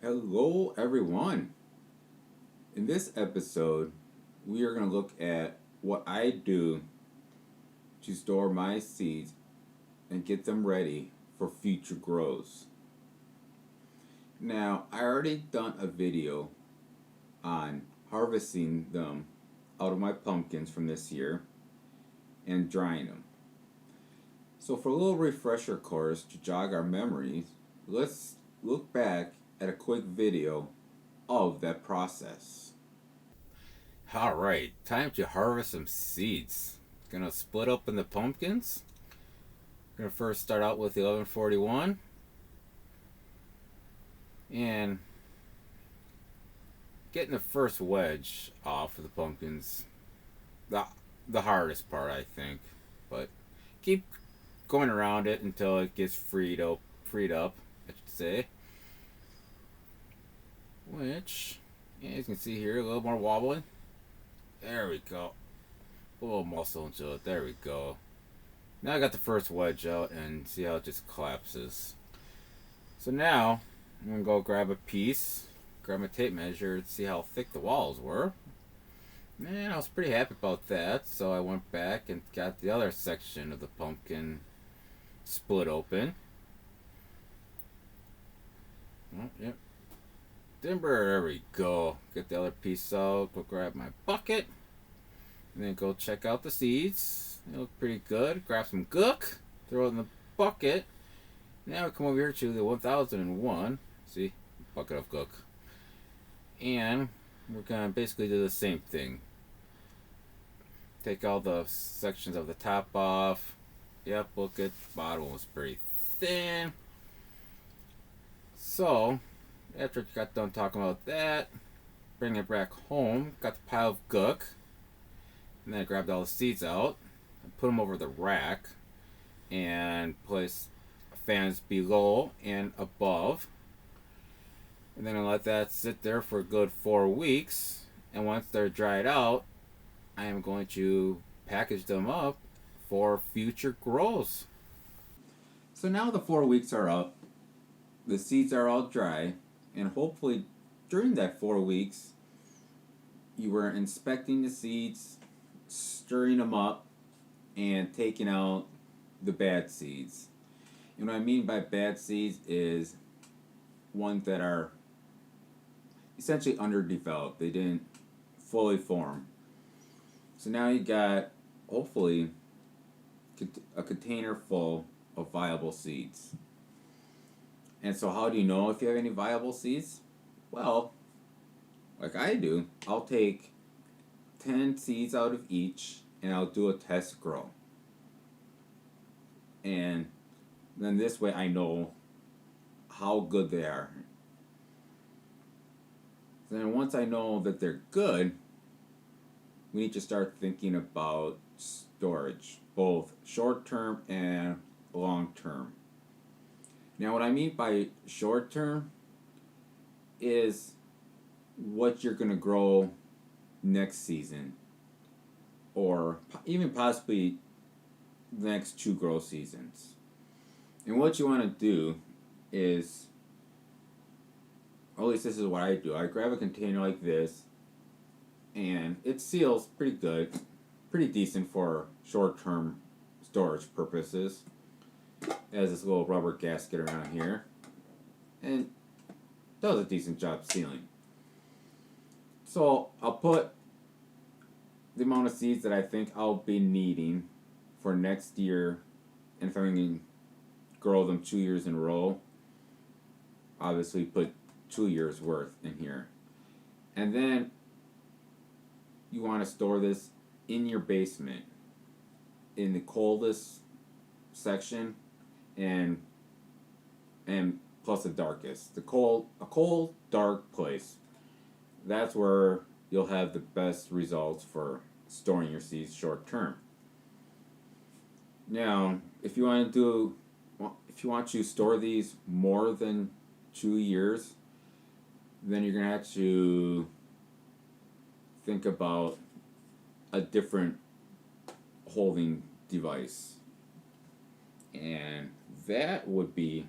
Hello, everyone. In this episode, we are going to look at what I do to store my seeds and get them ready for future grows. Now, I already done a video on harvesting them out of my pumpkins from this year and drying them. So, for a little refresher course to jog our memories, let's look back at a quick video of that process. Alright, time to harvest some seeds. Gonna split open the pumpkins. Gonna first start out with the 1141 and getting the first wedge off of the pumpkins. The, the hardest part, I think, but keep going around it until it gets freed up, I should say. Which, yeah, as you can see here, a little more wobbly. There we go. A little muscle into it. There we go. Now I got the first wedge out and see how it just collapses. So now I'm gonna go grab a piece, grab my tape measure, and see how thick the walls were. Man, I was pretty happy about that. So I went back and got the other section of the pumpkin split open. Oh, yep. Timber, there we go. Get the other piece out, go grab my bucket, and then go check out the seeds. They look pretty good. Grab some gook, throw it in the bucket. Now we come over here to the 1001. See? Bucket of gook. And we're going to basically do the same thing. Take all the sections of the top off. Yep, look at the bottom was pretty thin. So, after I got done talking about that, bring it back home. Got the pile of gook. And then I grabbed all the seeds out. And put them over the rack. And place fans below and above. And then I let that sit there for a good 4 weeks. And once they're dried out, I am going to package them up for future grows. So now the 4 weeks are up. The seeds are all dry. And hopefully during that 4 weeks, you were inspecting the seeds, stirring them up, and taking out the bad seeds. And what I mean by bad seeds is ones that are essentially underdeveloped. They didn't fully form. So now you got, hopefully, a container full of viable seeds. And so how do you know if you have any viable seeds? Well, like I do, I'll take 10 seeds out of each and I'll do a test grow. And then this way I know how good they are. Then once I know that they're good, we need to start thinking about storage, both short term and long term. Now, what I mean by short term is what you're going to grow next season, or even possibly the next 2 grow seasons. And what you want to do is, or at least this is what I do, I grab a container like this, and it seals pretty good, pretty decent for short-term storage purposes. It has this little rubber gasket around here, and does a decent job sealing. So I'll put the amount of seeds that I think I'll be needing for next year, and if I'm going to grow them 2 years in a row, obviously put 2 years worth in here. And then you want to store this in your basement, in the coldest section, and plus the darkest. A cold, dark place. That's where you'll have the best results for storing your seeds short term. Now, if you want to store these more than 2 years, then you're gonna have to think about a different holding device, and that would be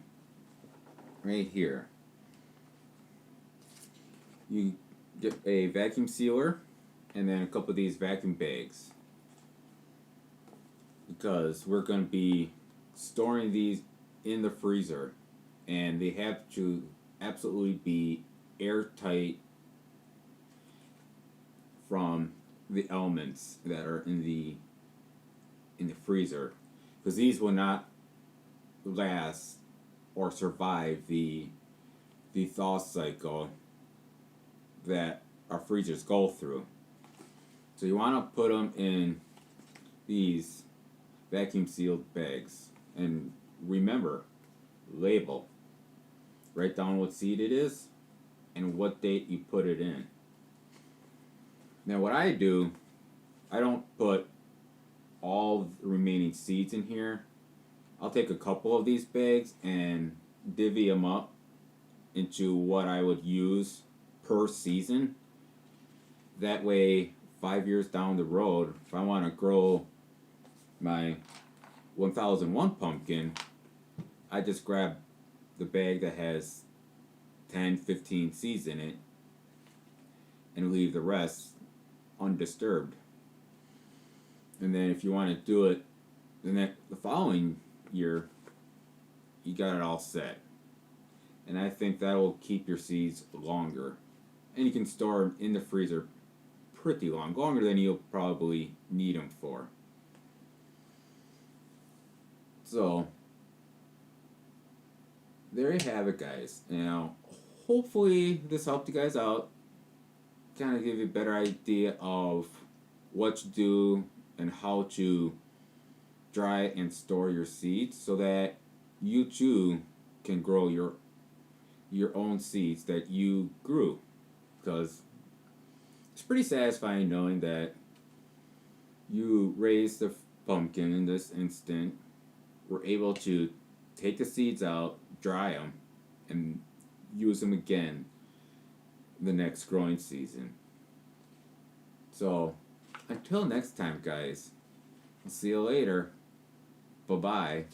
right here. you get a vacuum sealer and then a couple of these vacuum bags, because we're going to be storing these in the freezer, and they have to absolutely be airtight from the elements that are in the freezer, because these will not last or survive the thaw cycle that our freezers go through. So you want to put them in these vacuum sealed bags, and remember, label, write down what seed it is and what date you put it in. Now what I do, I don't put all the remaining seeds in here. I'll take a couple of these bags and divvy them up into what I would use per season. That way, 5 years down the road, if I want to grow my 1001 pumpkin, I just grab the bag that has 10, 15 seeds in it and leave the rest undisturbed. And then if you want to do it the following year, you got it all set. And I think that will keep your seeds longer. And you can store them in the freezer pretty long, longer than you'll probably need them for. So, there you have it, guys. Now, hopefully this helped you guys out. Kind of give you a better idea of what to do and how to dry and store your seeds, so that you too can grow your own seeds that you grew. Because it's pretty satisfying knowing that you raised the pumpkin in this instant, were able to take the seeds out, dry them, and use them again the next growing season. So, until next time, guys, I'll see you later. Bye-bye.